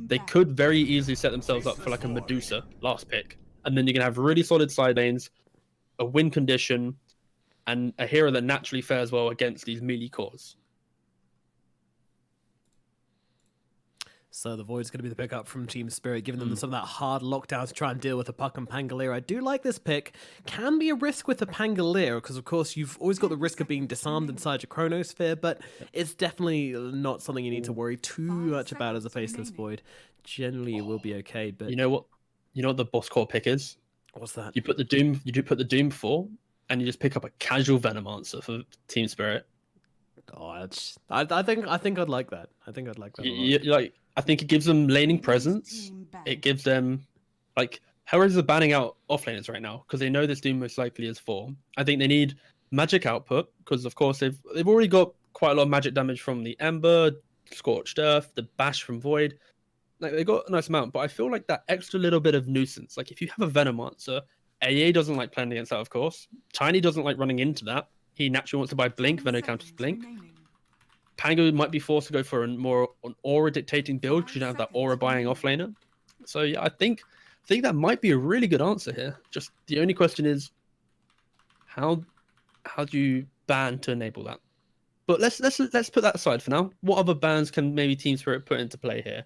they could very easily set themselves up for like a Medusa last pick. And then you're going to have really solid side lanes, a win condition, and a hero that naturally fares well against these melee cores. So the Void's going to be the pickup from TeamSpirit, giving them some of that hard lockdown to try and deal with the Puck and Pangolier. I do like this pick. Can be a risk with the Pangolier, because of course you've always got the risk of being disarmed inside your Chronosphere, but it's definitely not something you need to worry too much about as a faceless Void. Generally, it will be okay, but... You know what the boss core pick is? What's that? You put the Doom 4, and you just pick up a casual Venomancer for TeamSpirit. Oh, I think I'd like that. I think I'd like that. I think it gives them laning presence. It gives them, like, HellRaisers are banning out offlaners right now because they know this Doom most likely is 4. I think they need magic output because, of course, they've already got quite a lot of magic damage from the Ember, Scorched Earth, the Bash from Void. Like, they got a nice amount, but I feel like that extra little bit of nuisance. Like, if you have a Venomancer, AA doesn't like playing against that, of course. Tiny doesn't like running into that. He naturally wants to buy Blink, Veno counters Blink. Pango might be forced to go for an aura dictating build because you don't have that aura buying offlaner. So yeah, I think that might be a really good answer here. Just the only question is how do you ban to enable that? But let's put that aside for now. What other bans can maybe TeamSpirit put into play here?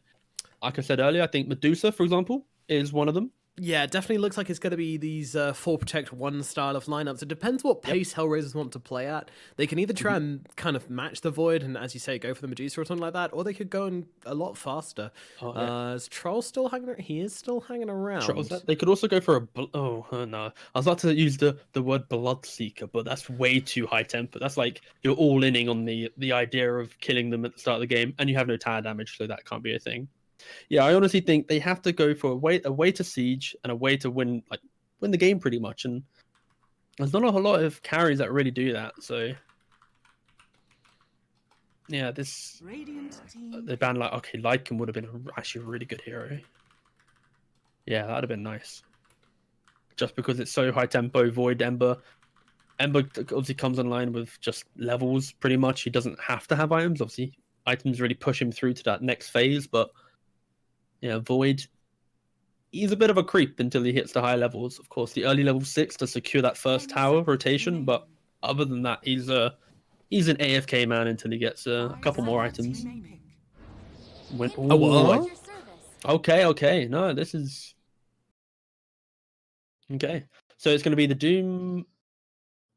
Like I said earlier, I think Medusa, for example, is one of them. Yeah, it definitely looks like it's going to be these 4 protect 1 style of lineups. It depends what pace HellRaisers want to play at. They can either try and kind of match the Void and, as you say, go for the Medusa or something like that, or they could go in a lot faster. Is Troll still hanging around? He is still hanging around. They could also go for a... no. I was about to use the word Bloodseeker, but that's way too high tempo. That's like you're all inning on the idea of killing them at the start of the game, and you have no tower damage, so that can't be a thing. Yeah, I honestly think they have to go for a way to siege and a way to win the game pretty much. And there's not a whole lot of carries that really do that. So yeah, they banned Lycan would have been actually a really good hero. Yeah, that'd have been nice. Just because it's so high tempo, Void, Ember obviously comes online with just levels pretty much. He doesn't have to have items. Obviously, items really push him through to that next phase, but. Yeah, Void, he's a bit of a creep until he hits the higher levels. Of course, the early level 6 to secure that first tower rotation, but other than that, he's an AFK man until he gets a couple more items. Okay. No, this is... Okay. So it's going to be the Doom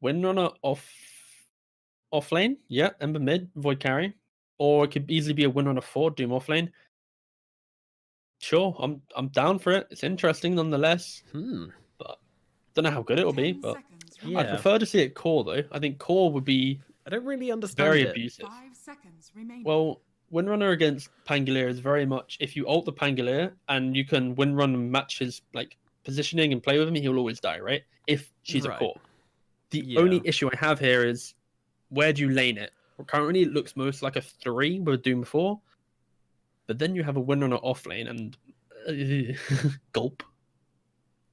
Windrunner off lane. Yeah, Ember mid, Void carry. Or it could easily be a Windrunner 4, Doom off lane. Sure, I'm down for it. It's interesting nonetheless. But don't know how good it will be. But yeah. I prefer to see it core though. I think core would be. I don't really understand. Very abusive. Well, Windrunner against Pangolier is very much if you ult the Pangolier and you can Windrun and match his positioning and play with him, he'll always die, right? If she's a core. The only issue I have here is where do you lane it? Well, currently, it looks most like a 3 with Doom 4. But then you have a Windrunner off lane and gulp.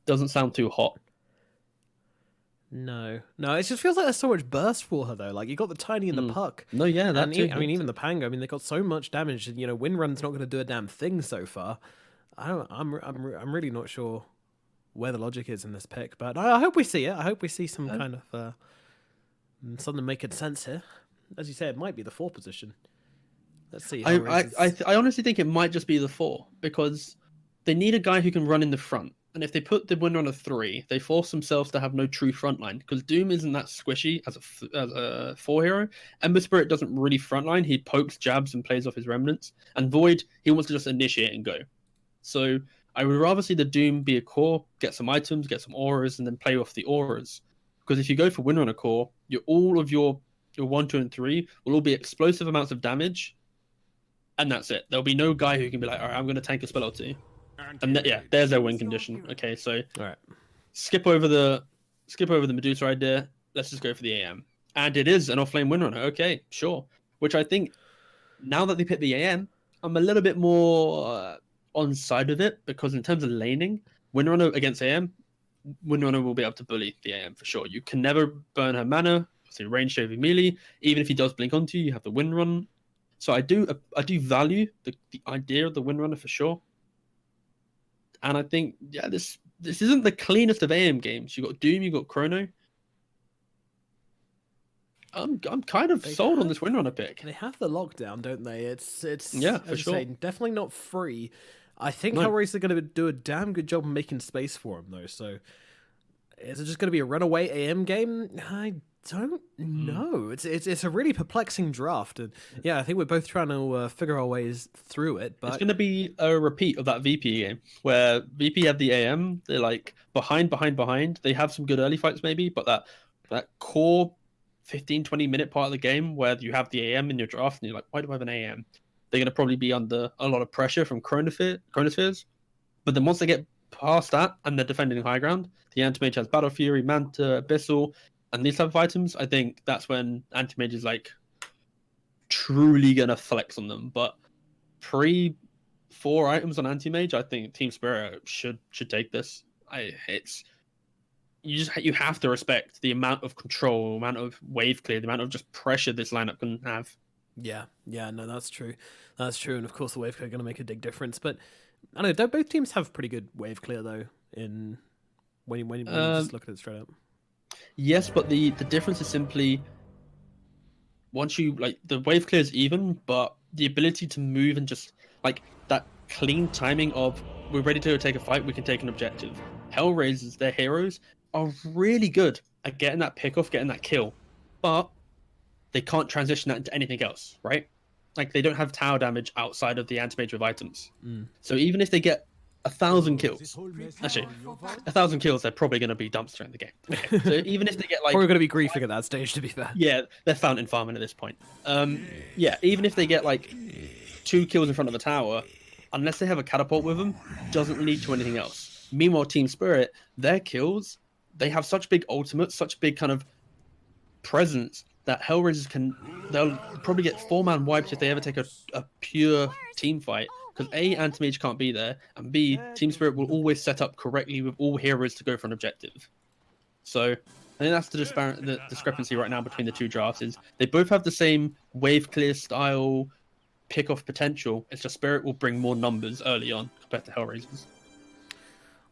Doesn't sound too hot. No, it just feels like there's so much burst for her though. Like you got the Tiny and the Puck. No, yeah, that too. I mean, even the Pango. I mean, they got so much damage. You know, Windrun's not going to do a damn thing so far. I'm really not sure where the logic is in this pick, but I hope we see it. I hope we see some kind of something making sense here. As you say, it might be the 4 position. Let's see. I honestly think it might just be the 4 because they need a guy who can run in the front. And if they put the Windrunner 3, they force themselves to have no true frontline because Doom isn't that squishy as a 4 hero. Ember Spirit doesn't really frontline. He pokes, jabs, and plays off his remnants. And Void, he wants to just initiate and go. So I would rather see the Doom be a core, get some items, get some auras, and then play off the auras. Because if you go for Windrunner core, all of your 1, 2, and 3 will all be explosive amounts of damage. And that's it. There'll be no guy who can be like, all right, I'm going to tank a spell or 2. And there's their win condition. Okay, so all right, skip over the Medusa idea. Let's just go for the AM. And it is an offlane Windrunner. Okay, sure. Which I think now that they picked the AM, I'm a little bit more on side of it because in terms of laning, Windrunner against AM, Windrunner will be able to bully the AM for sure. You can never burn her mana. Range shaving melee. Even if he does blink onto you, you have the Windrun. So I do value the idea of the Windrunner for sure. And I think, yeah, this isn't the cleanest of AM games. You got Doom, you got Chrono. I'm kind of sold on this Windrunner pick. They have the lockdown, don't they? It's yeah, for sure. Say, definitely not free. I think HellRaisers are going to do a damn good job of making space for him, though. So is it just going to be a runaway AM game? I don't know. It's a really perplexing draft, and yeah, I think we're both trying to figure our ways through it. But it's going to be a repeat of that VP game where VP have the AM. They're like behind. They have some good early fights maybe, but that core 15-20 minute part of the game where you have the AM in your draft and you're like, why do I have an AM? They're going to probably be under a lot of pressure from Chronospheres. But then once they get past that and they're defending high ground, the Anti-Mage has Battle Fury, Manta, Abyssal, and these type of items. I think that's when Anti-Mage is like truly going to flex on them. But pre 4 items on Anti-Mage, I think TeaSpirit should take this. You have to respect the amount of control, amount of wave clear, the amount of just pressure this lineup can have. Yeah, no, that's true. That's true, and of course the wave clear are going to make a big difference. But I don't know, don't both teams have pretty good wave clear though? When you just look at it straight up. Yes, but the difference is simply once you like the wave clear is even, but the ability to move and just like that clean timing of we're ready to take a fight, we can take an objective. HellRaisers, their heroes, are really good at getting that pick off, getting that kill, but they can't transition that into anything else, right? Like they don't have tower damage outside of the anti-mage with items. So even if they get 1,000 kills, actually 1,000 kills, they're probably going to be dumpstering the game. Okay. So even if they get like, probably going to be griefing at that stage, to be fair. Yeah, they're fountain farming at this point. Yeah, even if they get like 2 kills in front of a tower, unless they have a catapult with them, doesn't lead to anything else. Meanwhile, TeaSpirit, their kills, they have such big ultimates, such big kind of presence that HellRaisers they'll probably get 4-man wipes if they ever take a pure team fight. Because A, Anti-Mage can't be there, and B, TeaSpirit will always set up correctly with all heroes to go for an objective. So I think that's the discrepancy right now between the two drafts is they both have the same wave clear style pick-off potential. It's just Spirit will bring more numbers early on compared to HellRaisers.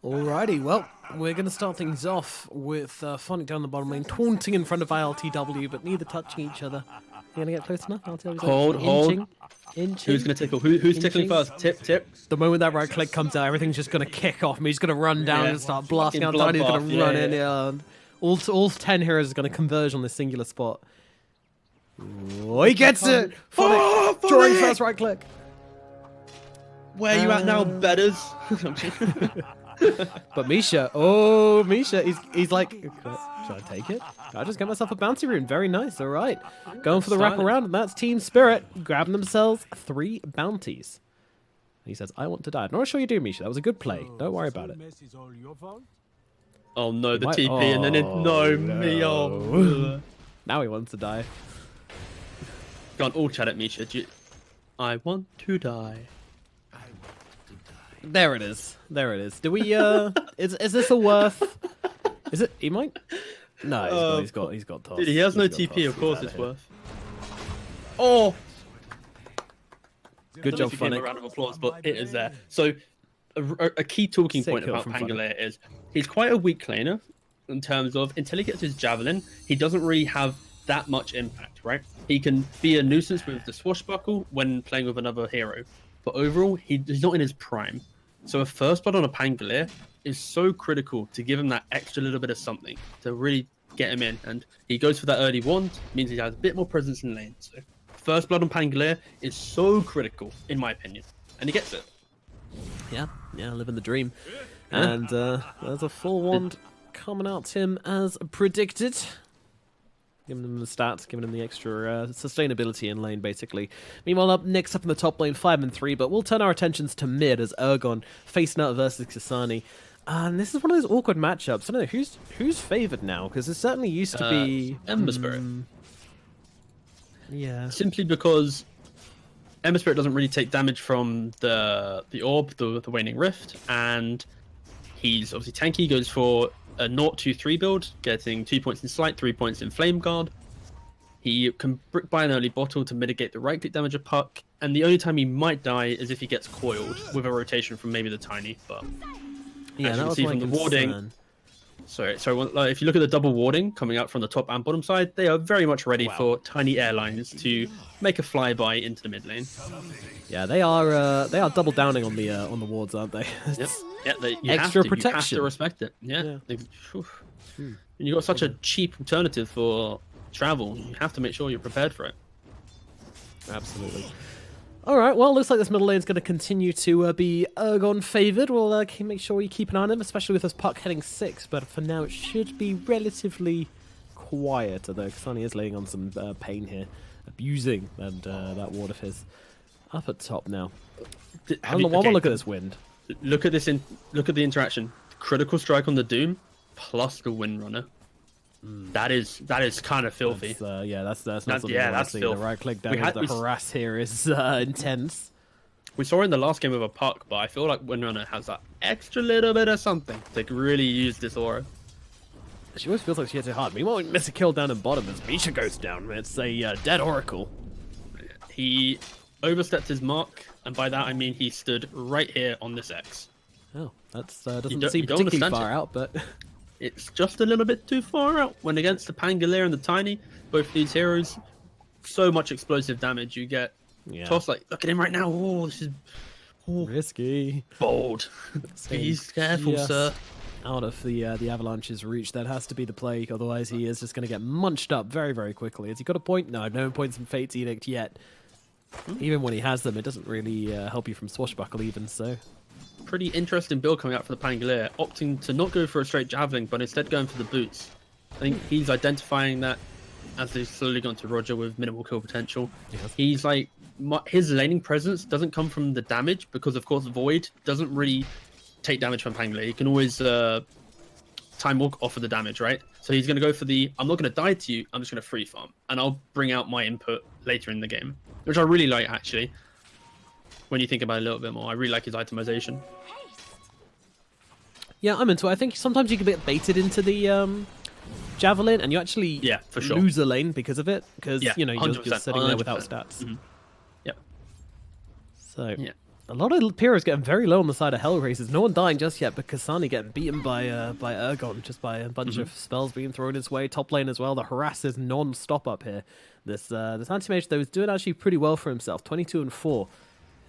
Alrighty, well, we're going to start things off with Phonic down the bottom lane, taunting in front of ILTW, but neither touching each other. You going to get close enough? Hold. Inching. Who's going to tickle? Who's tickling first? Tip. The moment that right click comes out, everything's just going to kick off. He's going to run down and start blasting out. He's going to run in. Yeah. All 10 heroes are going to converge on this singular spot. Oh, he gets it! Phonic drawing first right click. Where are you at now, betters? But Misha, he's like, should I take it? I just get myself a bouncy rune. Very nice. All right, going for the wraparound, and that's TeaSpirit grabbing themselves 3 bounties. He says, "I want to die." I'm not sure you do, Misha. That was a good play. Don't worry about it. Oh no, the TP, and then me. Oh, now he wants to die. Go on, all chat at Misha. I want to die. There it is. Do we? Is this a worth? Is it? He might. No, he's got toss. Dude, he has no TP. Of course, it's worth. Oh, good job, Phonic. A round of applause, but it is there. So, a key talking point about Pangolier is he's quite a weak laner in terms of until he gets his javelin, he doesn't really have that much impact, right? He can be a nuisance with the swashbuckle when playing with another hero. But overall, he's not in his prime. So a first blood on a Pangolier is so critical to give him that extra little bit of something to really get him in. And he goes for that early wand, means he has a bit more presence in lane. So first blood on Pangolier is so critical, in my opinion. And he gets it. Yeah, living the dream. And there's a full wand coming out to him as predicted. Giving him the stats, giving him the extra sustainability in lane, basically. Meanwhile, next up in the top lane, 5 and 3, but we'll turn our attentions to mid as Ergon facing out versus Kasani. And this is one of those awkward matchups. I don't know, who's favoured now? Because it certainly used to be... Ember Spirit. Yeah. Simply because Ember Spirit doesn't really take damage from the orb, the Waning Rift, and he's obviously tanky, goes for a 0-2-3 build, getting 2 points in Slight, 3 points in Flame Guard. He can brick by an early bottle to mitigate the right-click damage of Puck, and the only time he might die is if he gets coiled with a rotation from maybe the Tiny. But yeah, as that you can was see my from the concern. warding, like, if you look at the double warding coming out from the top and bottom side, they are very much ready for Tiny airlines to make a flyby into the mid lane. Yeah, they are double downing on the wards, aren't they? Yep. Yeah, you Extra have protection. You have to respect it. Yeah. Yeah. And you've got such a cheap alternative for travel. You have to make sure you're prepared for it. Absolutely. All right, well, looks like this middle lane is going to continue to be Ergon favored. We'll make sure we keep an eye on him, especially with this Puck heading 6. But for now, it should be relatively quiet, although Kasani is laying on some pain here, abusing that ward of his. Up at top now. One more look at this wind. Look at this. Look at the interaction. Critical strike on the Doom, plus the Windrunner. That is kind of filthy. That's not something you want to see. The right click damage, the harass here is intense. We saw in the last game with a Puck, but I feel like Windrunner has that extra little bit of something to really use this aura. She always feels like she hits it hard. Meanwhile, we miss a kill down in bottom as Misha goes down. It's a dead Oracle. He overstepped his mark, and by that I mean he stood right here on this X. Oh, that doesn't seem particularly far out, but... It's just a little bit too far out. When against the Pangolier and the Tiny, both these heroes, so much explosive damage. You get tossed like, look at him right now. Oh, this is risky. Bold. He's careful, sir. Out of the Avalanche's reach, that has to be the play. Otherwise, he is just going to get munched up very, very quickly. Has he got a point? No, no points from Fate's Edict yet. Even when he has them, it doesn't really help you from Swashbuckle even, so... Pretty interesting build coming out for the Pangolier, opting to not go for a straight javelin, but instead going for the boots. I think he's identifying that as they've slowly gone to Roger with minimal kill potential. Yes. He's like, his laning presence doesn't come from the damage, because of course Void doesn't really take damage from Pangolier. He can always time walk off of the damage, right? So he's going to go for the, I'm not going to die to you, I'm just going to free farm, and I'll bring out my input later in the game, which I really like actually. When you think about it a little bit more, I really like his itemization. Yeah, I'm into it. I think sometimes you can get baited into the javelin, and you actually lose a lane because of it, because you know you're just sitting there without stats. Yep. So a lot of heroes getting very low on the side of HellRaisers. No one dying just yet, but Kasani getting beaten by Ergon just by a bunch of spells being thrown his way. Top lane as well. The harass is non-stop up here. This anti-mage though is doing actually pretty well for himself. 22 and 4.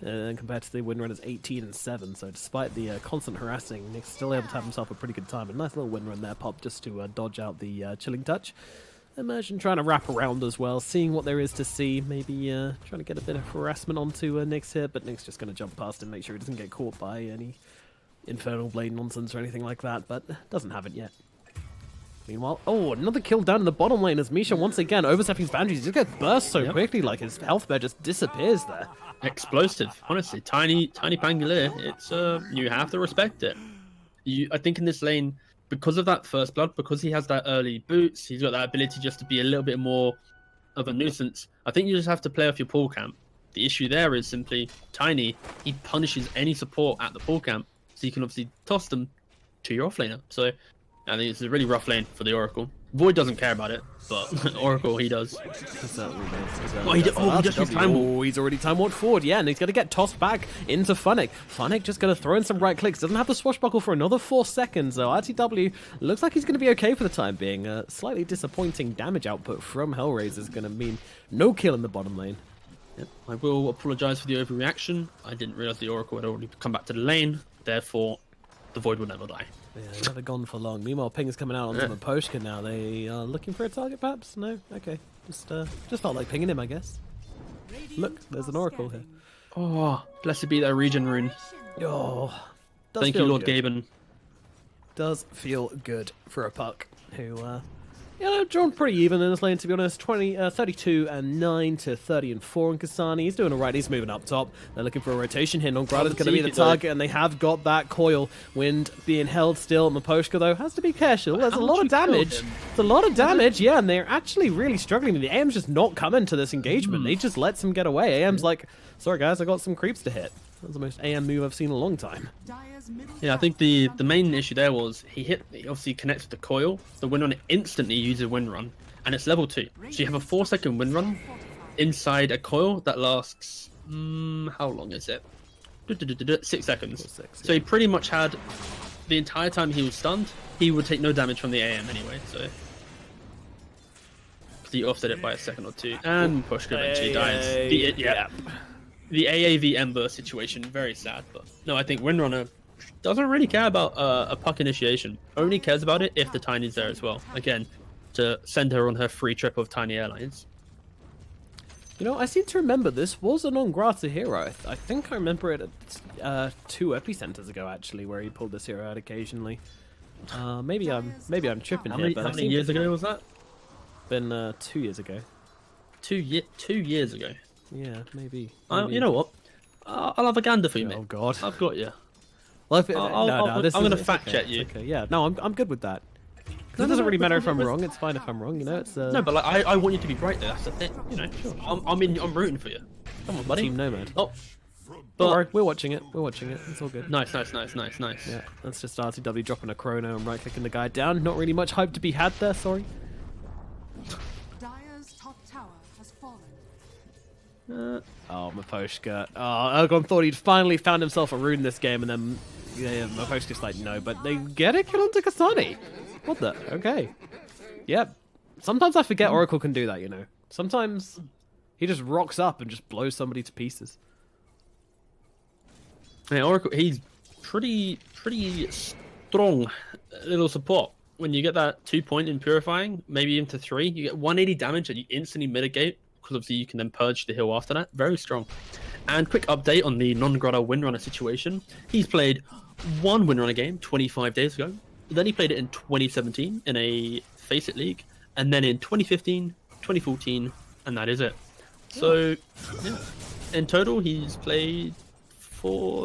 Compared to the Windrunner's 18 and 7, so despite the constant harassing, Nick's still able to have himself a pretty good time. A nice little Windrun there, pop just to dodge out the Chilling Touch. Imagine trying to wrap around as well, seeing what there is to see, maybe trying to get a bit of harassment onto Nyx here, but Nick's just going to jump past and make sure he doesn't get caught by any Infernal Blade nonsense or anything like that, but doesn't have it yet. Meanwhile, another kill down in the bottom lane as Misha once again overstepping his boundaries. He just gets burst so quickly, like his health bar just disappears there. Explosive, honestly. Tiny Pangolier. It's you have to respect it. I think in this lane, because of that first blood, because he has that early boots, he's got that ability just to be a little bit more of a nuisance. I think you just have to play off your pool camp. The issue there is simply Tiny. He punishes any support at the pool camp, so you can obviously toss them to your offlaner. So I think it's a really rough lane for the Oracle. Void doesn't care about it, but Oracle, he does. He certainly does. He's already time walked forward, and he's going to get tossed back into Funnick. Funnick just going to throw in some right clicks. Doesn't have the swashbuckle for another 4 seconds, so RTW looks like he's going to be okay for the time being. Slightly disappointing damage output from HellRaisers is going to mean no kill in the bottom lane. Yep. I will apologise for the overreaction. I didn't realise the Oracle had already come back to the lane, therefore the Void will never die. Yeah, never gone for long. Meanwhile, Ping is coming out onto the Poshka now. They are looking for a target, perhaps? No? Okay. Just felt like pinging him, I guess. Look, there's an Oracle here. Oh, blessed be that regen rune. Oh, thank you, Lord Gaben. Does feel good for a Puck who, drawn pretty even in this lane, to be honest. 32 and 9 to 30 and 4 in Kasani. He's doing alright. He's moving up top. They're looking for a rotation here. Nongrada's going to be the target, and they have got that coil. Wind being held still. Maposhka, though, has to be careful. There's a lot of damage. It's a lot of damage, and they're actually really struggling. The AM's just not coming to this engagement. He just lets them get away. AM's like, sorry, guys, I got some creeps to hit. That's the most AM move I've seen in a long time. Yeah, I think the main issue there was he obviously connects with the coil. The Windrunner instantly uses Windrun, and it's level 2. So you have a 4-second win run inside a coil that lasts, how long is it? 6 seconds. So he pretty much had the entire time he was stunned, he would take no damage from the AM anyway, so. Because he offset it by a second or two, and Pushka eventually dies. The AAV Ember situation, very sad, but no, I think Windrunner doesn't really care about a puck initiation. Only cares about it if the Tiny's there as well. Again, to send her on her free trip of Tiny Airlines. You know, I seem to remember this was a non-grata hero. I think I remember it at 2 epicenters ago, actually, where he pulled this hero out occasionally. Maybe I'm tripping here. How many years ago was that? Been 2 years ago. 2 years ago. Yeah, maybe. You know what? I'll have a gander for you, mate. Oh God, I've got you. Well, I'm going to fact check you. Okay, yeah, no, I'm good with that. It doesn't really matter if I'm wrong. It's fine if I'm wrong. You know, it's no, but like I want you to be right there. That's the thing. You know, sure. I'm rooting for you. Come on, buddy. Team Nomad. Oh, don't worry, we're watching it. We're watching it. It's all good. Nice. Yeah, that's just RTW dropping a chrono and right-clicking the guy down. Not really much hype to be had there. Sorry. Dire's top tower has fallen. Oh, Maposhka. Oh, Elgon thought he'd finally found himself a rune this game, and then Maposhka's like, no, but they get a kill onto Kasani. What the? Okay. Yep. Sometimes I forget Oracle can do that, you know. Sometimes he just rocks up and just blows somebody to pieces. Yeah, Oracle, he's pretty strong little support. When you get that 2-point in Purifying, maybe even to 3, you get 180 damage and you instantly mitigate, because obviously you can then purge the heal after that. Very strong. And quick update on the non-grotto Windrunner situation. He's played 1 Windrunner game 25 days ago. Then he played it in 2017 in a Face It League, and then in 2015, 2014, and that is it. So, yeah. In total, he's played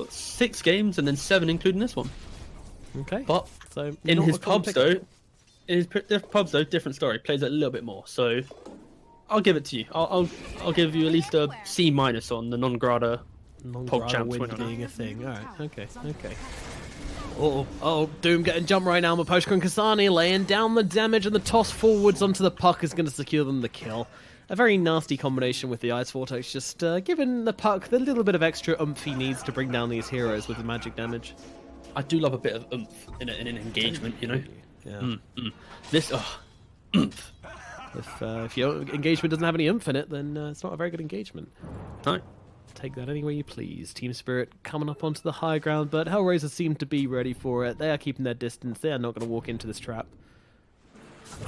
6 games, and then 7 including this one. Okay. But so in his pubs though, different story. Plays it a little bit more. So I'll give it to you. I'll give you at least a C- on the non-grata pub champs win being a thing. All right. Okay. Oh, Doom getting jumped right now. Maposhka and Kasani laying down the damage, and the toss forwards onto the puck is going to secure them the kill. A very nasty combination with the Ice Vortex, just giving the puck the little bit of extra oomph he needs to bring down these heroes with the magic damage. I do love a bit of oomph in an engagement, you know. Yeah. This oomph. If your engagement doesn't have any oomph in it, then it's not a very good engagement. No. Take that any way you please. TeamSpirit coming up onto the high ground, but HellRaisers seem to be ready for it. They are keeping their distance. They are not going to walk into this trap.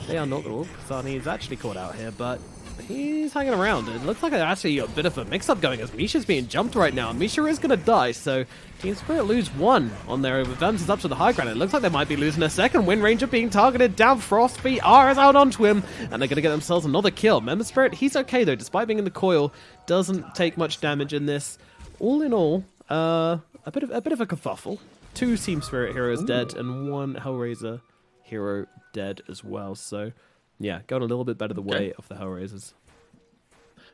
They are not going to. Kasani is actually caught out here, but he's hanging around. It looks like actually a bit of a mix-up going as Misha's being jumped right now. Misha is going to die, so TeamSpirit lose 1 on their advances up to the high ground. It looks like they might be losing a second. Wind Ranger being targeted down. Frost VR is out onto him, and they're going to get themselves another kill. Member Spirit, he's okay though, despite being in the coil, doesn't take much damage in this. All in all, a bit of a kerfuffle. 2 TeamSpirit heroes dead, and 1 HellRaiser hero dead as well. So yeah, going a little bit better the way of the HellRaisers.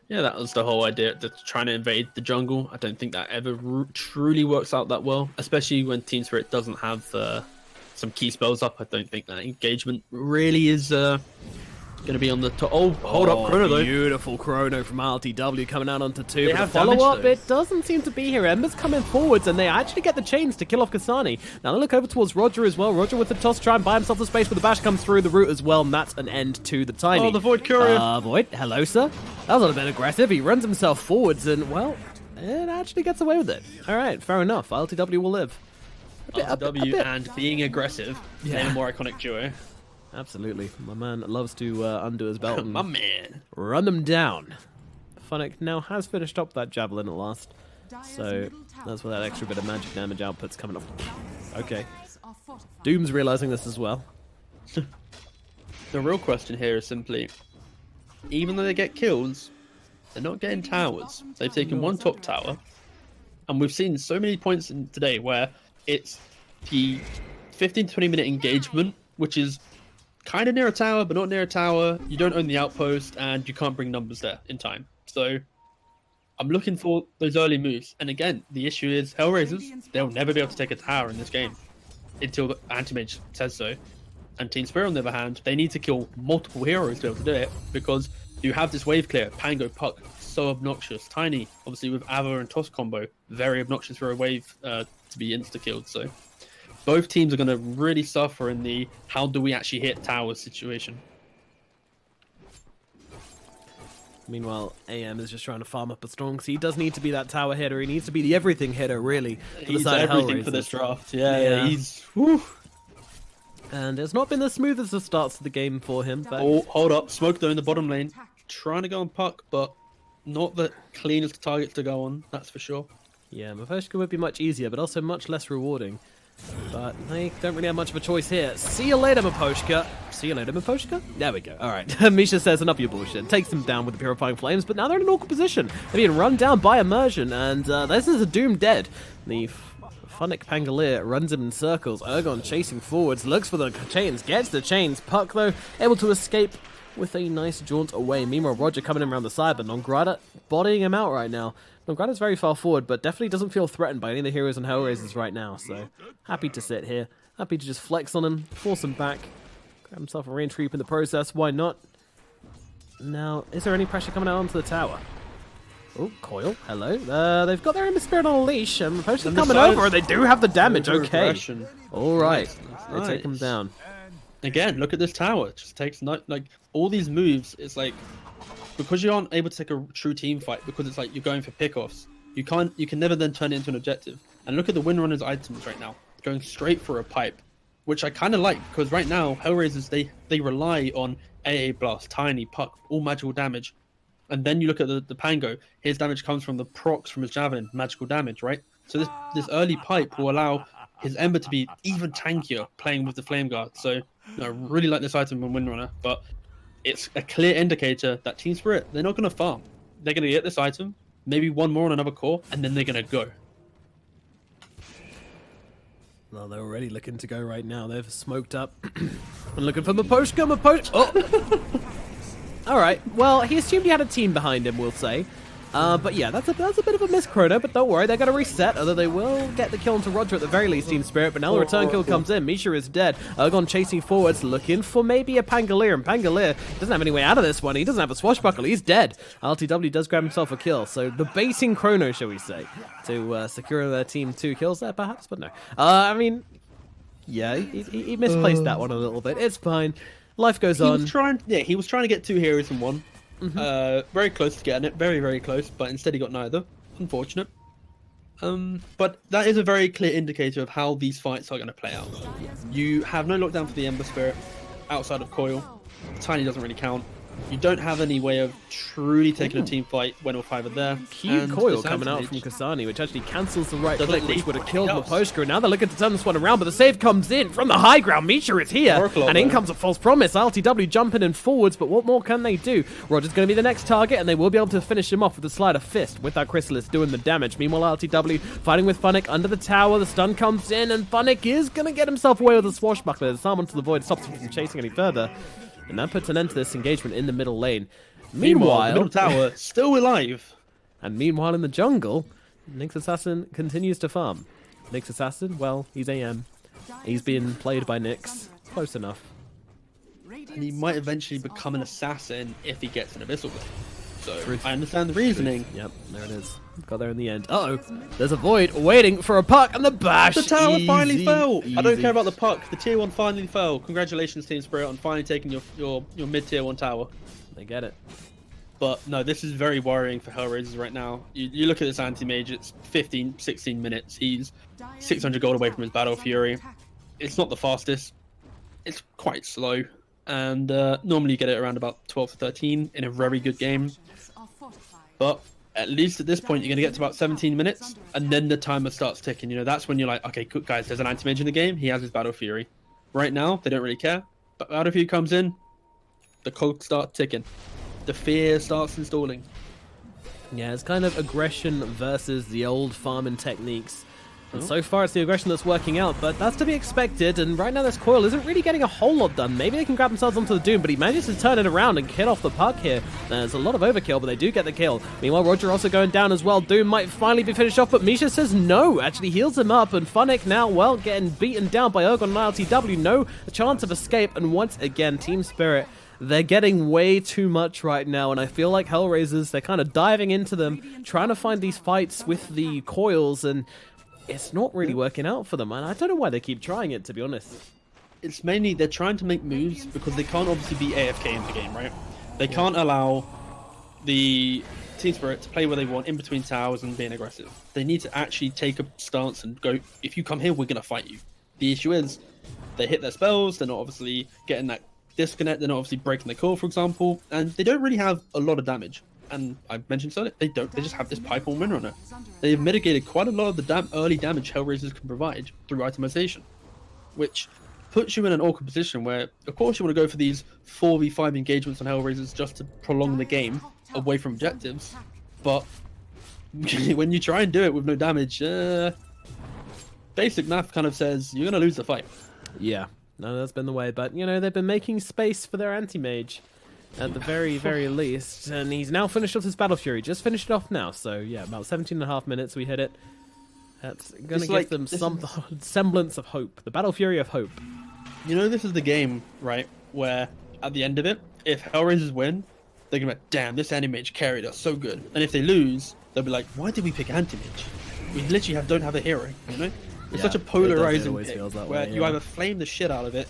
Yeah, that was the whole idea, trying to invade the jungle. I don't think that ever truly works out that well, especially when TeamSpirit doesn't have some key spells up. I don't think that engagement really is going to be on the top. Oh, hold up, Chrono though. Beautiful Chrono from RTW coming out onto 2. They but have the follow-up, damage, it doesn't seem to be here. Ember's coming forwards, and they actually get the chains to kill off Kasani. Now they look over towards Roger as well. Roger with the toss, try and buy himself the space, but the bash comes through the root as well, and that's an end to the Tiny. Oh, the Void Courier. Void, hello, sir. That was a little bit aggressive. He runs himself forwards, and, well, it actually gets away with it. All right, fair enough. RTW will live. RTW and being aggressive. Yeah. They're a more iconic duo. Absolutely. My man loves to undo his belt and My man. run them down. Funnick now has finished up that javelin at last, so that's where that extra bit of magic damage output's coming up. Okay. Doom's realizing this as well. The real question here is simply, even though they get kills, they're not getting towers. They've taken 1 top tower, and we've seen so many points in today where it's the 15 to 20 minute engagement, which is kind of near a tower, but not near a tower. You don't own the outpost, and you can't bring numbers there in time. So I'm looking for those early moves. And again, the issue is HellRaisers, they'll never be able to take a tower in this game until the Anti-Mage says so. And TeaSpirit, on the other hand, they need to kill multiple heroes to be able to do it, because you have this wave clear. Pango, Puck, so obnoxious. Tiny, obviously with Ava and Toss combo, very obnoxious for a wave to be insta-killed. So both teams are going to really suffer in the how do we actually hit towers situation. Meanwhile, AM is just trying to farm up a strong, so he does need to be that tower hitter. He needs to be the everything hitter, really. He's everything for this draft. Yeah. He's... Whew. And it's not been the smoothest of starts to the game for him. But... Oh, hold up. Smoke though in the bottom lane. Trying to go on Puck, but not the cleanest targets to go on, that's for sure. Yeah, Maposhka would be much easier, but also much less rewarding. But they don't really have much of a choice here. See you later, Maposhka. See you later, Maposhka. There we go. All right. Misha says enough of your bullshit. Takes them down with the Purifying Flames, but now they're in an awkward position. They're being run down by Immersion, and this is a Doom dead. The Funnick Pangolier runs him in circles. Ergon chasing forwards, looks for the chains, gets the chains. Puck, though, able to escape with a nice jaunt away. Meanwhile, Roger coming in around the side, but Nongrada bodying him out right now. Nongrada's very far forward, but definitely doesn't feel threatened by any of the heroes and HellRaisers right now, so happy to sit here. Happy to just flex on him, force him back, grab himself a range creep in the process, why not? Now, is there any pressure coming out onto the tower? Oh, Coil, hello. They've got their TSpirit on a leash, and Potion's coming over, and they do have the damage, okay. Alright, they take him down. Again, look at this tower. It just takes, like, all these moves, it's like, because you aren't able to take a true team fight, because it's like you're going for pickoffs, you can never then turn it into an objective. And look at the Windrunner's items right now, going straight for a pipe, which I kind of like, because right now, HellRaisers, they rely on AA Blast, Tiny, Puck, all magical damage. And then you look at the Pango, his damage comes from the procs from his Javelin, magical damage, right? So this early pipe will allow his Ember to be even tankier playing with the Flame Guard. So I really like this item from Windrunner, but it's a clear indicator that TeaSpirit, they're not going to farm. They're going to get this item, maybe one more on another core, and then they're going to go. Well, they're already looking to go right now. They've smoked up and looking for Maposhka. Oh! Alright, well, he assumed he had a team behind him, we'll say. But yeah, that's a bit of a miss, Chrono, but don't worry, they're going to reset, although they will get the kill onto Roger at the very least, TeaSpirit, but now the return kill comes in. Misha is dead. Ergon chasing forwards, looking for maybe a Pangolier, and Pangolier doesn't have any way out of this one. He doesn't have a swashbuckle, he's dead. LTW does grab himself a kill, so the baiting Chrono, shall we say, to secure their team 2 kills there, perhaps, but no. I mean, yeah, he misplaced that one a little bit. It's fine. Life goes on. He was trying to get 2 heroes in one. Very close to getting it, very, very close, but instead he got neither. Unfortunate. But that is a very clear indicator of how these fights are going to play out. You have no lockdown for the Ember Spirit outside of Coil. Tiny doesn't really count. You don't have any way of truly taking a team fight when all 5 are there. Cute Coil coming out from Kasani, which actually cancels the right click, which would have killed Maposhka. Now they're looking to turn this one around, but the save comes in from the high ground. Misha is here, and in comes a false promise. LTW jumping in forwards, but what more can they do? Roger's going to be the next target, and they will be able to finish him off with a sleight of fist with that Chrysalis doing the damage. Meanwhile, LTW fighting with Funnick under the tower. The stun comes in, and Funnick is going to get himself away with a swashbuckler. There's someone to the void, stops him from chasing any further. And that puts an end to this engagement in the middle lane. Meanwhile, the middle tower still alive. And meanwhile in the jungle, Nyx Assassin continues to farm. Nyx Assassin, well, he's AM. He's being played by Nyx. Close enough. And he might eventually become an assassin if he gets an Abyssal Blade. So I understand the reasoning. Yep, there it is. Got there in the end. Uh-oh, there's a void waiting for a puck, and the bash. The tower finally fell. I don't care about the puck. The tier 1 finally fell. Congratulations, TeaSpirit, on finally taking your mid-tier 1 tower. They get it. But no, this is very worrying for HellRaisers right now. You look at this anti-mage, it's 15, 16 minutes. He's 600 gold away from his Battle Fury. It's not the fastest. It's quite slow. And normally you get it around about 12 to 13 in a very good game. But at least at this point, you're going to get to about 17 minutes, and then the timer starts ticking. You know, that's when you're like, okay, good guys, there's an anti-mage in the game. He has his Battle Fury. Right now, they don't really care. But Battle Fury comes in, the clock starts ticking. The fear starts installing. Yeah, it's kind of aggression versus the old farming techniques. And so far, it's the aggression that's working out, but that's to be expected. And right now, this Coil isn't really getting a whole lot done. Maybe they can grab themselves onto the Doom, but he manages to turn it around and kill off the puck here. There's a lot of overkill, but they do get the kill. Meanwhile, Roger also going down as well. Doom might finally be finished off, but Misha says no. Actually heals him up, and Funnick now, well, getting beaten down by Ergon and LTW. No chance of escape, and once again, TeamSpirit, they're getting way too much right now, and I feel like HellRaisers, they're kind of diving into them, trying to find these fights with the coils, and it's not really working out for them, and I don't know why they keep trying it, to be honest. It's mainly they're trying to make moves because they can't obviously be AFK in the game, right? They can't allow the TeamSpirit to play where they want in between towers and being aggressive. They need to actually take a stance and go, if you come here, we're going to fight you. The issue is they hit their spells, they're not obviously getting that disconnect, they're not obviously breaking the core, for example, and they don't really have a lot of damage. And I mentioned so they just have this pipe on win runner. They've mitigated quite a lot of the early damage HellRaisers can provide through itemization, which puts you in an awkward position where, of course, you want to go for these 4v5 engagements on HellRaisers just to prolong the game away from objectives, but when you try and do it with no damage, basic math kind of says you're going to lose the fight. Yeah, no, that's been the way, but, you know, they've been making space for their anti-mage. At the very, very least. And he's now finished off his Battle Fury. Just finished it off now. So, yeah, about 17.5 minutes we hit it. That's going to give them some semblance of hope. The Battle Fury of hope. You know, this is the game, right, where at the end of it, if HellRaisers win, they're going to be like, damn, this anti-mage carried us so good. And if they lose, they'll be like, why did we pick anti-mage? We literally don't have a hero, you know? It's such a polarizing pick where you either flame the shit out of it,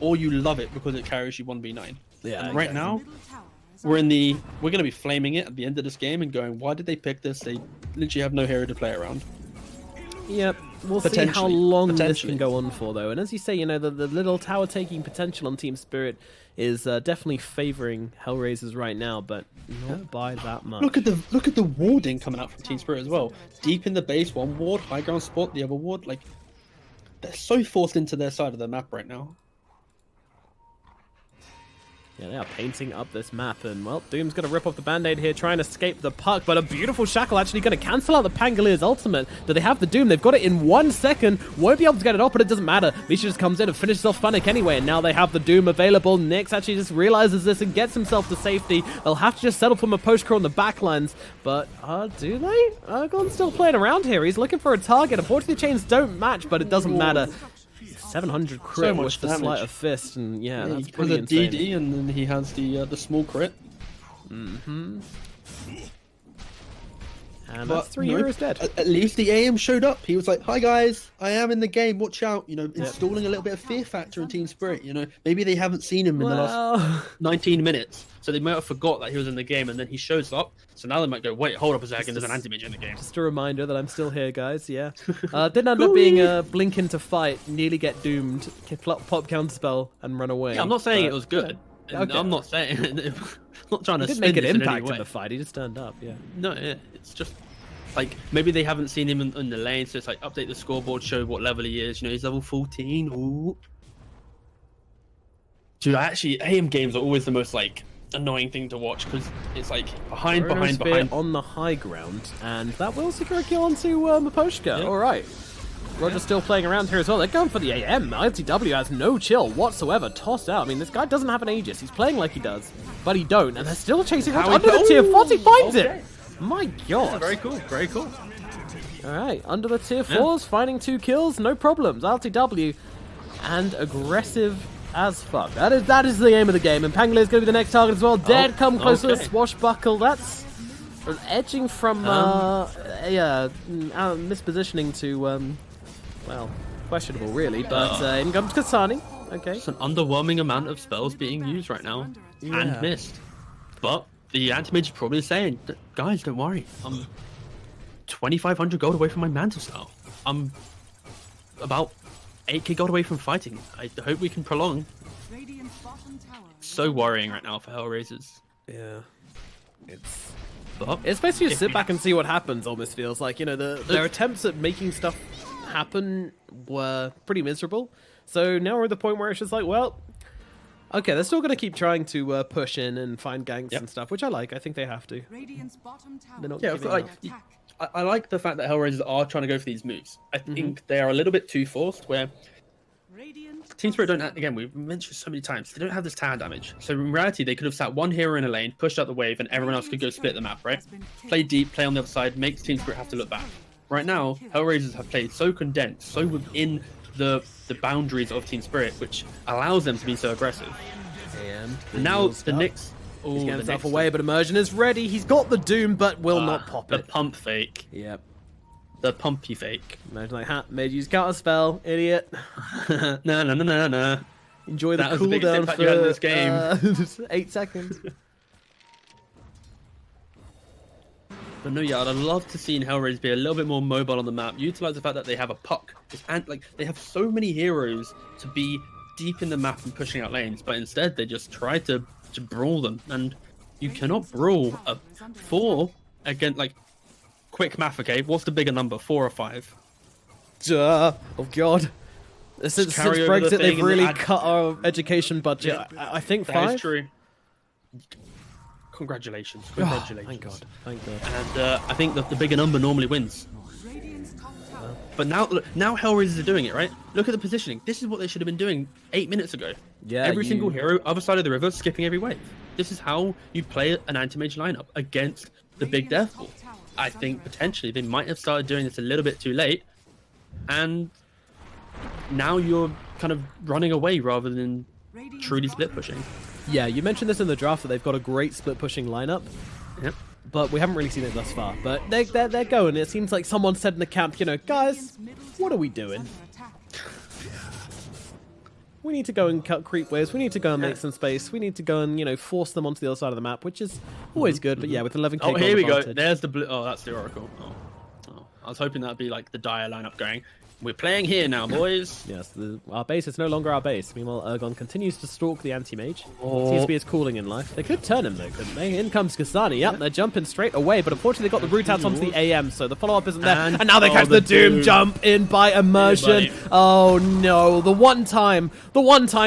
or you love it because it carries you 1v9. Yeah, and right now, we're going to be flaming it at the end of this game and going, why did they pick this? They literally have no hero to play around. Yep, we'll see how long this can go on for, though. And as you say, you know, the little tower-taking potential on TeamSpirit is definitely favoring HellRaisers right now, but not by that much. Look at the warding coming out from TeamSpirit as well. Deep in the base, one ward, high ground spot, the other ward. Like, they're so forced into their side of the map right now. Yeah, they are painting up this map, and, well, Doom's going to rip off the Band-Aid here, trying to escape the puck, but a beautiful Shackle actually going to cancel out the Pangalier's ultimate. Do they have the Doom? They've got it in 1 second. Won't be able to get it off, but it doesn't matter. Misha just comes in and finishes off Funnick anyway, and now they have the Doom available. Nyx actually just realizes this and gets himself to safety. They'll have to just settle for a post-crawl on the backlines, but do they? Ergon's still playing around here. He's looking for a target. Unfortunately, the chains don't match, but it doesn't matter. 700 crit with the Sleight of Fist, and yeah, that's pretty insane. DD, and then he has the small crit. Mm-hmm. And that's 3 heroes dead. At least the AM showed up. He was like, "Hi guys, I am in the game. Watch out!" You know, installing a little bit of fear factor in TeamSpirit. You know, maybe they haven't seen him in the last 19 minutes, so they might have forgot that he was in the game, and then he shows up. So now they might go, "Wait, hold up a second. There's an anti-mage in the game." Just a reminder that I'm still here, guys. Yeah, didn't end up being a blink into fight. Nearly get doomed. Pop counterspell and run away. Yeah, I'm not saying it was good. Okay. I'm not saying. I'm not trying to. He didn't make an impact in the fight. He just turned up. Yeah. No, it's just. Like, maybe they haven't seen him in the lane, so it's like, update the scoreboard, show what level he is. You know, he's level 14. Ooh. Dude, actually, AM games are always the most, like, annoying thing to watch, because it's, like, behind. On the high ground, and that will secure a kill onto Maposhka. All right. Roger's still playing around here as well. They're going for the AM. LTW has no chill whatsoever. Tossed out. I mean, this guy doesn't have an Aegis. He's playing like he does, but he don't. And they're still chasing Roger under the tier 4. He finds it. My god. Yeah, very cool. Very cool. Alright, under the tier 4s, finding 2 kills, no problems. LTW and aggressive as fuck. That is the aim of the game. And Pangalier's going to be the next target as well. Dead, come close to the swashbuckle. That's edging from mispositioning to, well, questionable really. But in comes Kasani. Okay. It's an underwhelming amount of spells being used right now. And missed. But the anti-mage is probably saying, guys, don't worry. I'm 2,500 gold away from my mantle style. I'm about 8k gold away from fighting. I hope we can prolong. So worrying right now for HellRaisers. Yeah. It's basically just sit back and see what happens, almost feels like. You know, their attempts at making stuff happen were pretty miserable. So now we're at the point where it's just like, well, okay, they're still going to keep trying to push in and find ganks and stuff, which I like. I think they have to. They're not giving up. I like the fact that HellRaisers are trying to go for these moves. I think they are a little bit too forced, where TeamSpirit don't, again, we've mentioned so many times, they don't have this tower damage. So in reality, they could have sat one hero in a lane, pushed out the wave, and everyone else could go split the map, right? Play deep, play on the other side, makes TeamSpirit have to look back. Right now, HellRaisers have played so condensed, so within the boundaries of TeamSpirit, which allows them to be so aggressive. And now the Nyx... He's getting himself away, but Immersion is ready. He's got the Doom, but will not pop the it. The pump fake. Yep. The pumpy fake. Imagine like, ha, made use counter spell, idiot. No. Enjoy the that was the biggest cooldown impact you had in this for 8 seconds. But no, yeah, I'd love to see HellRaisers be a little bit more mobile on the map. Utilize the fact that they have a puck, and like they have so many heroes to be deep in the map and pushing out lanes, but instead they just try to brawl them, and you cannot brawl a 4 against, like, quick math, okay? What's the bigger number, 4 or 5? Oh god. Since Brexit, they've really cut our education budget. Yeah, I think 5. That is true. Congratulations. Thank God. And I think that the bigger number normally wins. But now HellRaisers are doing it, right? Look at the positioning. This is what they should have been doing 8 minutes ago. Yeah, every single hero, other side of the river, skipping every wave. This is how you play an anti-mage lineup against the big death pool. I think potentially they might have started doing this a little bit too late, and now you're kind of running away rather than truly split pushing. Yeah, you mentioned this in the draft that they've got a great split pushing lineup. Yep. But we haven't really seen it thus far. But they're going. It seems like someone said in the camp, you know, guys, what are we doing? We need to go and cut creep waves. We need to go and make some space. We need to go and, you know, force them onto the other side of the map, which is always good. But yeah, with 11k Oh, here we go. advantage. There's the blue. Oh, that's the Oracle. Oh. I was hoping that'd be like the Dire lineup going. We're playing here now, boys. Yes, our base is no longer our base. Meanwhile, Ergon continues to stalk the anti-mage. Oh. Seems to be his calling in life. They could turn him though, couldn't they? In comes Kasani. Yep, they're jumping straight away, but unfortunately they got the root out onto the AM, so the follow-up isn't there. And now they catch the Doom jump in by Immersion. Oh no, the one time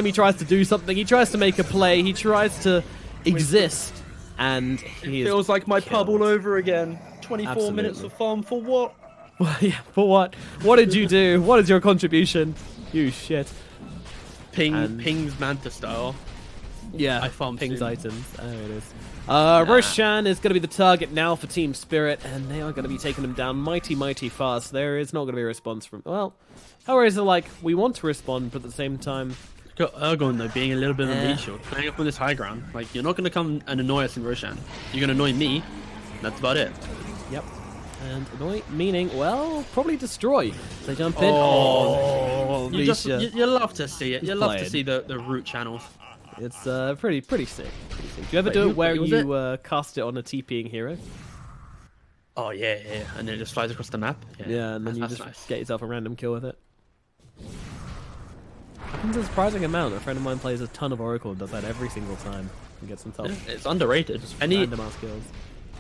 he tries to do something, he tries to make a play, he tries to exist, and he feels like my pub all over again. 24 minutes of fun for what? Yeah, for what? What did you do? What is your contribution? You shit. Ping's Manta style. Yeah, I farmed Ping's soon. items. There it is. Roshan is going to be the target now for TeamSpirit, and they are going to be taking him down mighty fast. There is not going to be a response from... Well, HellRaisers are like, we want to respond, but at the same time... Got Ergon, though, being a little bit of a meat shield, playing up on this high ground. Like, you're not going to come and annoy us in Roshan. You're going to annoy me. That's about it. Yep. And annoy, meaning, well, probably destroy. They jump in. Oh, you love to see it. You love to see the root channels. It's pretty sick. Do you ever do it where you cast it on a TPing hero? Oh yeah, and then it just flies across the map. Yeah, and then you just get yourself a random kill with it. Happens a surprising amount. A friend of mine plays a ton of Oracle and does that every single time and gets himself. Yeah, it's underrated. Just random ass kills.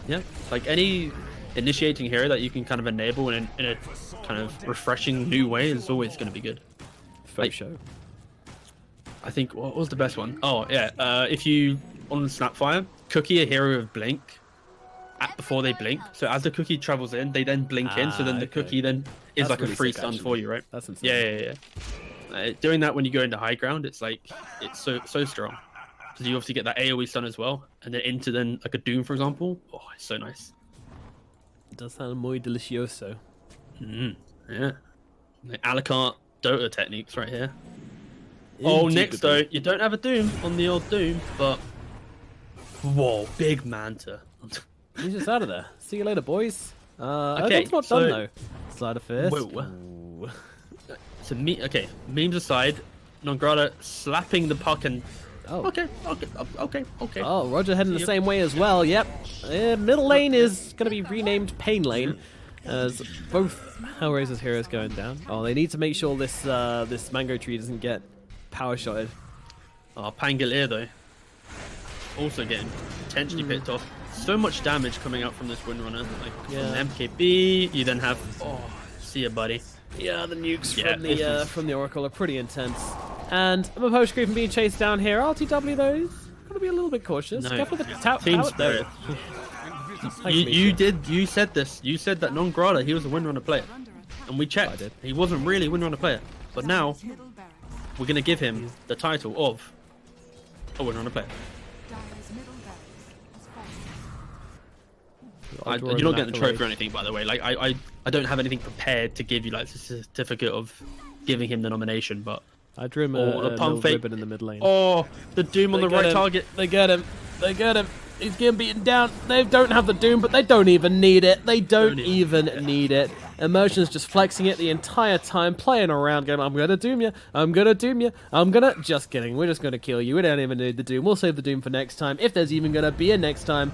Yeah, like any initiating hero that you can kind of enable in a kind of refreshing new way is always going to be good. For sure. I think, what was the best one? Oh, yeah. If you, on Snapfire, cookie a hero with Blink before they blink. So as the cookie travels in, they then blink in. So then the cookie then is like really a free stun for you, right? That's insane. Yeah. Doing that when you go into high ground, it's like, it's so strong. Because you obviously get that AoE stun as well. And then into then, like a Doom, for example. Oh, it's so nice. It does sound muy delicioso. Yeah. The a la carte Dota techniques right here. Oh, next though, you don't have a Doom on the old Doom, but whoa, big Manta. He's just out of there. See you later, boys. Okay, it's not done though. Slider first. Whoa. So memes aside, Nongrata slapping the puck and okay. Oh, Roger heading the same way as well. Yep. Middle lane is going to be renamed Pain Lane, as both HellRaisers heroes going down. Oh, they need to make sure this this mango tree doesn't get power shotted. Oh, Pangolier though, also getting potentially picked off. So much damage coming out from this Windrunner. Like from MKB, you then have see ya, buddy. Yeah, the nukes from the Oracle are pretty intense. And Maposh Creep being chased down here. RTW though is going to be a little bit cautious. No. Careful with the TeamSpirit. You said this. You said that non-Grada, he was a win-runner player. And we checked. He wasn't really a win-runner player. But now, we're going to give him the title of a win-runner player. You're not getting the trophy or anything, by the way. Like I don't have anything prepared to give you like a certificate of giving him the nomination, but I drew him a little ribbon in the mid lane. Oh, the Doom on the right target. They get him. They get him. He's getting beaten down. They don't have the Doom, but they don't even need it. They don't even need it. Emotion's just flexing it the entire time, playing around, going, I'm gonna Doom you. I'm gonna Doom you. I'm gonna... Just kidding. We're just gonna kill you. We don't even need the Doom. We'll save the Doom for next time, if there's even gonna be a next time.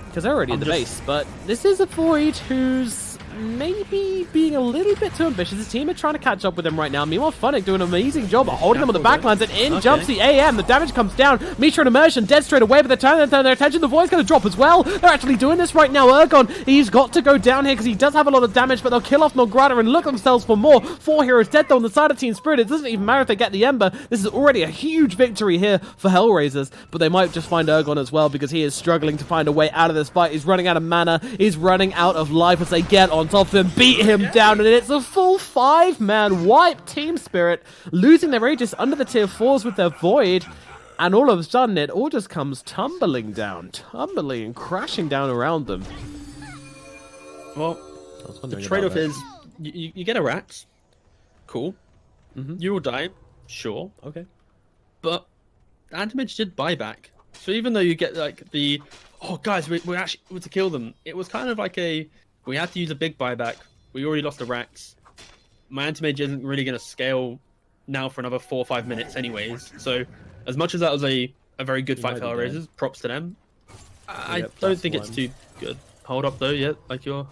Because they're already in the base, but this is a Void who's maybe being a little bit too ambitious. His team are trying to catch up with him right now. Meanwhile, Funnick doing an amazing job of holding them on the backlines, and in jumps the AM. The damage comes down. Misha and Immersion dead straight away, but they're turning their attention. The Void's going to drop as well. They're actually doing this right now. Ergon, he's got to go down here because he does have a lot of damage, but they'll kill off Nograda and look themselves for more. 4 heroes dead though on the side of TeamSpirit. It doesn't even matter if they get the Ember. This is already a huge victory here for HellRaisers, but they might just find Ergon as well because he is struggling to find a way out of this fight. He's running out of mana. He's running out of life as they get on top of him, beat him down, and it's a full 5-man wipe. TeamSpirit losing their Aegis under the tier 4s with their Void, and all of a sudden it all just comes tumbling down, tumbling and crashing down around them. Well, the trade-off is you get a Rax, cool. You will die, sure, okay, but Antimage did buyback, so even though you get like the guys, we're actually able to kill them, it was kind of like we had to use a big buyback. We already lost the Rax. My Antimage isn't really going to scale now for another 4 or 5 minutes anyways. So as much as that was a very good fight for HellRaisers, props to them. I don't think it's too good. Hold up though, yeah, like your...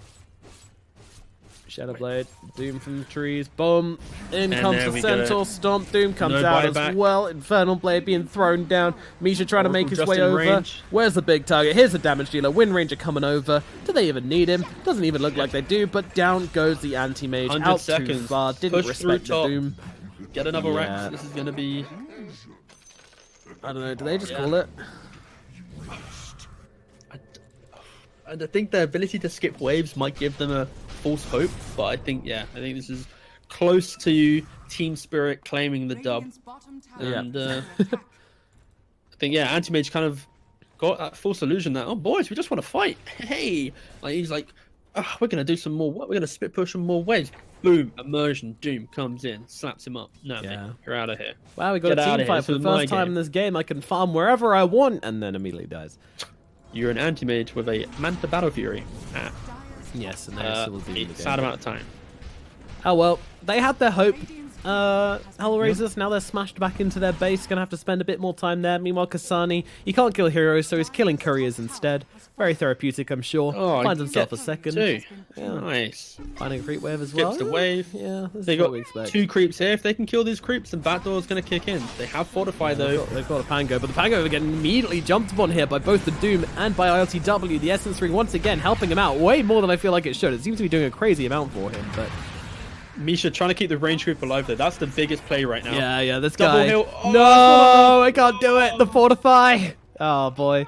Shadowblade, Doom from the trees, boom, in comes the Centaur Stomp, Doom comes out as well, Infernal Blade being thrown down, Misha trying to make his way over, where's the big target, here's the damage dealer, Wind Ranger coming over, do they even need him? Doesn't even look like they do, but down goes the Anti-Mage, out too far, didn't respect the Doom. Get another Rex, this is going to be... I don't know, do they just call it? I think their ability to skip waves might give them a false hope, but I think this is close to TeamSpirit claiming the dub. And I think Anti-Mage kind of got that false illusion that, oh boys, we just want to fight. Hey, like he's like, we're gonna do some more. We're gonna split push some more waves. Boom, Immersion, Doom comes in, slaps him up. No, man, you're out of here. Wow, we got a team fight for the first time in this game. I can farm wherever I want, and then immediately dies. You're an Anti-Mage with a Manta Battle Fury. Yes, and they're still doing the sad amount of time. Oh well, they had their hope. HellRaisers, now they're smashed back into their base, gonna have to spend a bit more time there. Meanwhile, Kasani, he can't kill heroes, so he's killing couriers instead. Very therapeutic, I'm sure. Finds himself a second. Nice. Finding a creep wave as well. Skips the wave. Yeah, they got 2 creeps here. If they can kill these creeps, then Backdoor's gonna kick in. They have Fortify though. They've got a Pango, but the Pango are getting immediately jumped upon here by both the Doom and by ILTW. The Essence Ring once again helping him out way more than I feel like it should. It seems to be doing a crazy amount for him, but... Misha trying to keep the range group alive though. That's the biggest play right now. Yeah, this Double guy. Hill. No, I can't do it. The Fortify. Oh, boy.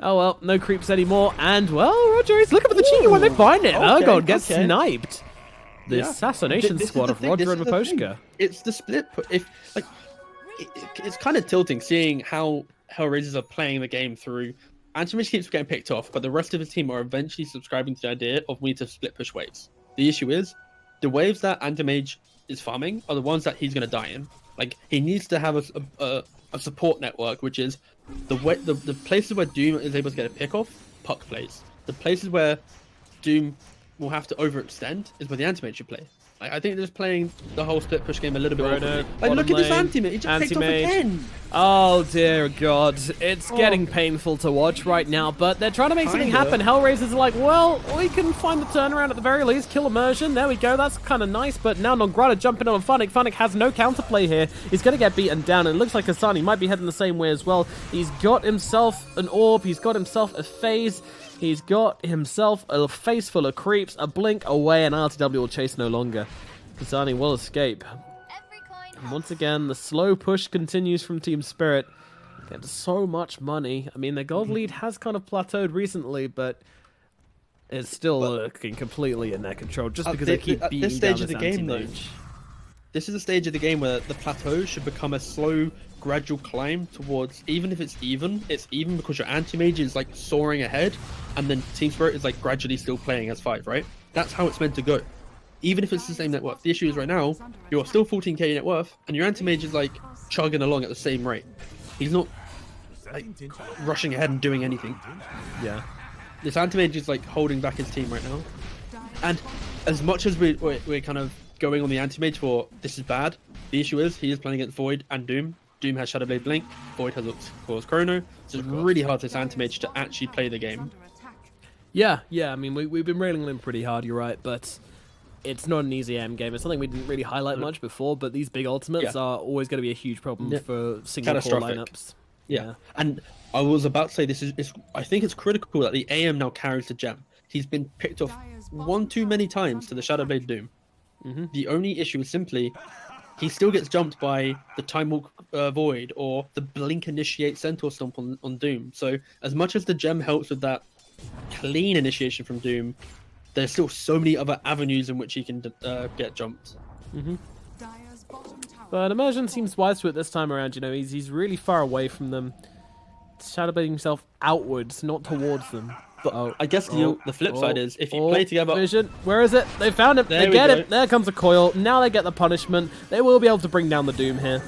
Oh, well, no creeps anymore. And, well, Roger is looking for the cheeky one. They find it. Ergon gets sniped. The assassination squad of Roger and Maposhka. It's the split. It's kind of tilting seeing how HellRaisers are playing the game through. Antimage keeps getting picked off, but the rest of his team are eventually subscribing to the idea of we need to split push waves. The issue is, the waves that Antimage is farming are the ones that he's going to die in. Like, he needs to have a support network, which is the places where Doom is able to get a pick off, puck plays. The places where Doom will have to overextend is where the Antimage should play. Like, I think they're just playing the whole split push game a little bit awkwardly. Like, look at this Antimage, he just picked off again. Oh dear God, it's getting painful to watch right now, but they're trying to make something happen. HellRaisers are like, well, we can find the turnaround at the very least, kill Immersion, there we go, that's kind of nice, but now Nograda jumping on Funnick. Funnick has no counterplay here, he's going to get beaten down, and it looks like Asani might be heading the same way as well. He's got himself an orb, he's got himself a phase, he's got himself a face full of creeps, a blink away, and RTW will chase no longer. Kasani will escape. And once again, the slow push continues from TeamSpirit. Get so much money. I mean, their gold lead has kind of plateaued recently, but it's still looking completely in their control just because they keep beating this stage down of the game, though. This is a stage of the game where the plateau should become a slow, gradual climb towards, even if it's even because your anti-mage is like soaring ahead, and then TeamSpirit is like gradually still playing as 5, right? That's how it's meant to go. Even if it's the same net worth. The issue is right now, you're still 14k net worth, and your anti-mage is like chugging along at the same rate. He's not like rushing ahead and doing anything. Yeah. This anti-mage is like holding back his team right now. And as much as we're kind of going on the anti-mage for this is bad, the issue is he is playing against Void and Doom. Doom has Shadowblade Blink, Void has of course Chrono, so it's really hard for this anti-mage to actually play the game. Yeah, I mean, we've been railing him pretty hard, you're right, but it's not an easy AM game. It's something we didn't really highlight much before, but these big ultimates are always going to be a huge problem for single core lineups. Yeah, and I was about to say this is I think it's critical that the AM now carries the gem. He's been picked off one too many times to the Shadowblade Doom. The only issue is simply he still gets jumped by the Time Walk Void or the Blink Initiate Centaur Stomp on Doom. So as much as the gem helps with that clean initiation from Doom, there's still so many other avenues in which he can get jumped. But Immersion seems wise to it this time around. You know, he's really far away from them, shadowblading himself outwards, not towards them. But I guess the flip side is if you play together. Vision, where is it? They found him. They get him. There comes the coil. Now they get the punishment. They will be able to bring down the Doom here.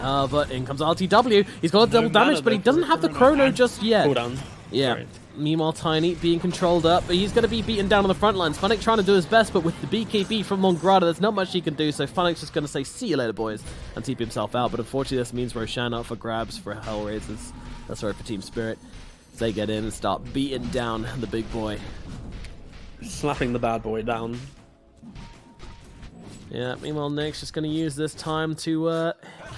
But in comes RTW. He's got a double damage, but he doesn't have the chrono just yet. Cooldown. Yeah. Sorry. Meanwhile, Tiny being controlled up, but he's going to be beaten down on the front lines. Funnick trying to do his best, but with the BKB from Longrada, there's not much he can do, so Funnick's just going to say, see you later, boys, and TP himself out. But unfortunately, this means Roshan up for grabs for HellRaisers. That's right, for TeamSpirit. They get in and start beating down the big boy. Slapping the bad boy down. Yeah, meanwhile, Nick's just going to use this time to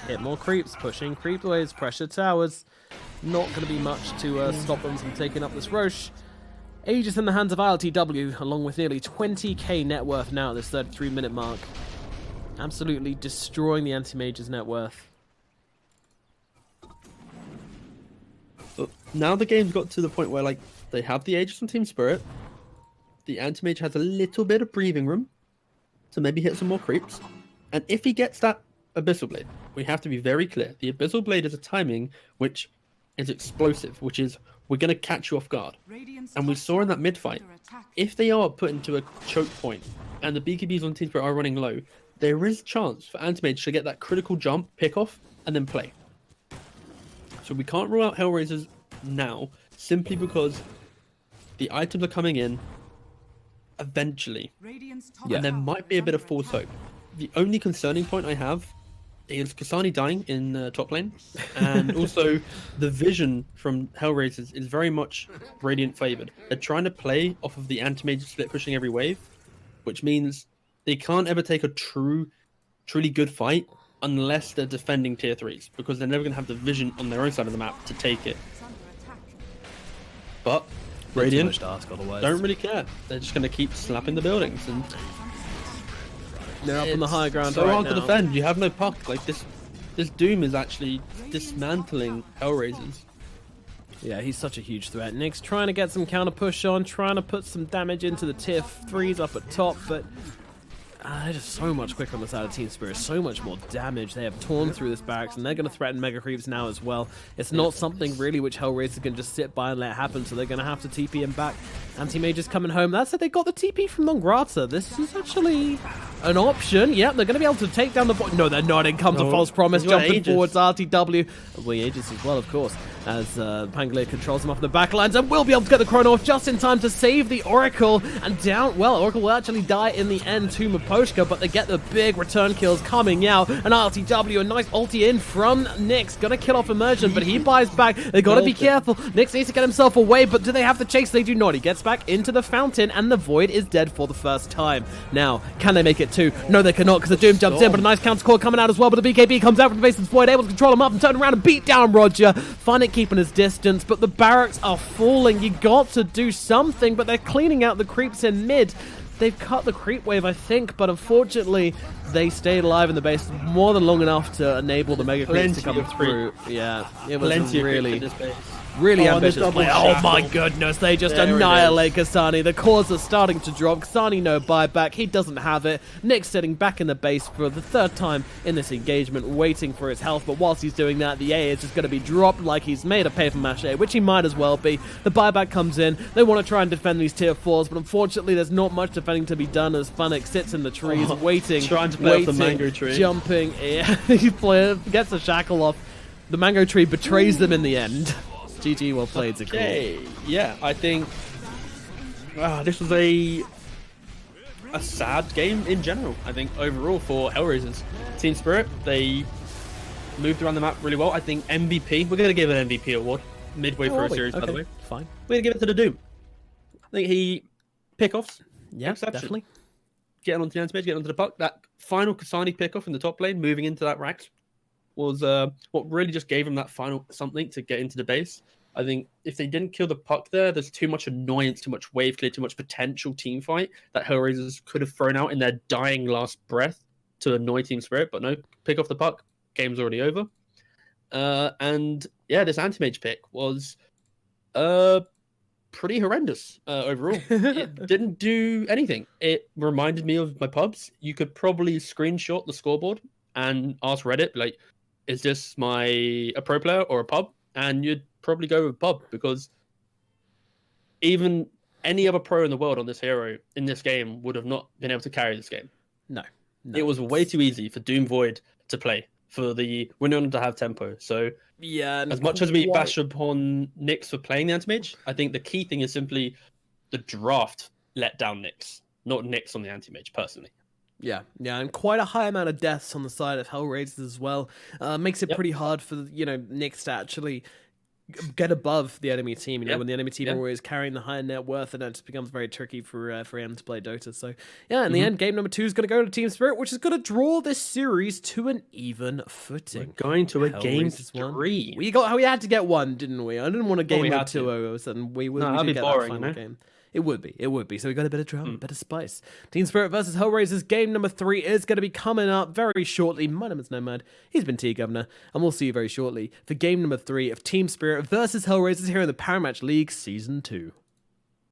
hit more creeps, pushing creep waves, pressure towers. Not going to be much to stop them from taking up this Roche. Aegis in the hands of ILTW, along with nearly 20k net worth now at this 33-minute mark. Absolutely destroying the anti-mage's net worth. But now the game's got to the point where, like, they have the Aegis on TeamSpirit. The anti-mage has a little bit of breathing room to maybe hit some more creeps. And if he gets that Abyssal Blade, we have to be very clear. The Abyssal Blade is a timing which is explosive, which is we're going to catch you off guard. And we saw in that mid-fight, if they are put into a choke point and the BKBs on TeamSpirit are running low, there is a chance for Anti-Mage to get that critical jump, pick off, and then play. So we can't rule out HellRaisers now, simply because the items are coming in eventually. And there might be a bit of false hope. The only concerning point I have is Kasani dying in top lane, and also the vision from HellRaisers is very much Radiant favored. They're trying to play off of the anti-mage split pushing every wave, which means they can't ever take a truly good fight unless they're defending tier 3s, because they're never going to have the vision on their own side of the map to take it. But Radiant don't really care. They're just going to keep slapping the buildings, and they're up on the high ground. So right hard now. to defend. You have no puck. Like this Doom is actually dismantling HellRaisers. Yeah, he's such a huge threat. Nick's trying to get some counter push on, trying to put some damage into the tier 3s up at top, but they're just so much quicker on the side of TeamSpirit, so much more damage. They have torn through this barracks, and they're going to threaten Mega Creeps now as well. It's not something really which HellRaisers can just sit by and let happen, so they're going to have to TP him back. Anti-Mage is coming home. That's it, they got the TP from Longrata. This is actually an option. Yep, they're going to be able to take down the... No, they're not. In comes a false promise, jumping forwards RTW. Well, Aegis as well, of course, as Pangolier controls him off the backlines and will be able to get the chrono off just in time to save the Oracle. And down... Well, Oracle will actually die in the end to Maposhka, but they get the big return kills coming out. And RTW, a nice ulti in from Nyx. Gonna kill off Immersion, but he buys back. They gotta be careful. Nyx needs to get himself away, but do they have the chase? They do not. He gets back into the fountain, and the Void is dead for the first time. Now, can they make it two? No, they cannot, because the Doom jumps in, but a nice counter core coming out as well. But the BKB comes out from the base of the Void, able to control him up and turn around and beat down Roger. Funnick keeping his distance, but the barracks are falling. You got to do something, but they're cleaning out the creeps in mid. they've cut the creep wave, I think, but unfortunately, they stayed alive in the base more than long enough to enable the mega creeps to come through. Yeah, it was really ambitious play. Oh my goodness, they just annihilate Kasani. The cores are starting to drop. Kasani no buyback, he doesn't have it. Nick's sitting back in the base for the third time in this engagement, waiting for his health, but whilst he's doing that, the A is just going to be dropped like he's made a paper mache, which he might as well be. The buyback comes in, they want to try and defend these tier 4s, but unfortunately there's not much defending to be done as Funnick sits in the trees, waiting, trying to play off the mango tree. Jumping, he gets a shackle off. The mango tree betrays them in the end. GG, well played, Zakul. Okay, yeah, I think this was a sad game in general. I think overall for HellRaisers. TeamSpirit, they moved around the map really well. I think MVP, we're going to give an MVP award midway through a series, by the way. Fine. We're going to give it to the Doom. I think he pickoffs. Yeah, definitely. Getting onto the anti-mage, getting onto the puck. That final Kasani pickoff in the top lane, moving into that Rax, was what really just gave him that final something to get into the base. I think if they didn't kill the puck there, there's too much annoyance, too much wave clear, too much potential team fight that HellRaisers could have thrown out in their dying last breath to annoy TeamSpirit. But no, pick off the puck. Game's already over. And yeah, this anti-mage pick was pretty horrendous overall. It didn't do anything. It reminded me of my pubs. You could probably screenshot the scoreboard and ask Reddit, like, is this a pro player or a pub? And you'd probably go with pub, because even any other pro in the world on this hero in this game would have not been able to carry this game. No. It was way too easy for Doom Void to play, for the winner to have tempo. So yeah, as much as we bash upon Nyx for playing the anti-mage, I think the key thing is simply the draft let down Nyx, not Nyx on the anti-mage personally. Yeah, and quite a high amount of deaths on the side of HellRaisers as well. Makes it pretty hard for Nyx to actually get above the enemy team. When the enemy team are always carrying the higher net worth, and it just becomes very tricky for him to play Dota. So yeah, in the end, game number 2 is going to go to TeamSpirit, which is going to draw this series to an even footing. We're going to a game 3. We had to get one, didn't we? I didn't want a game with 2 all of a sudden. We did get that final game. It would be. So we got a bit of drama, a bit of spice. TeamSpirit versus HellRaisers. Game number 3 is going to be coming up very shortly. My name is Nomad. He's been TeaGuvnor, and we'll see you very shortly for game number 3 of TeamSpirit versus HellRaisers here in the Parimatch League Season 2.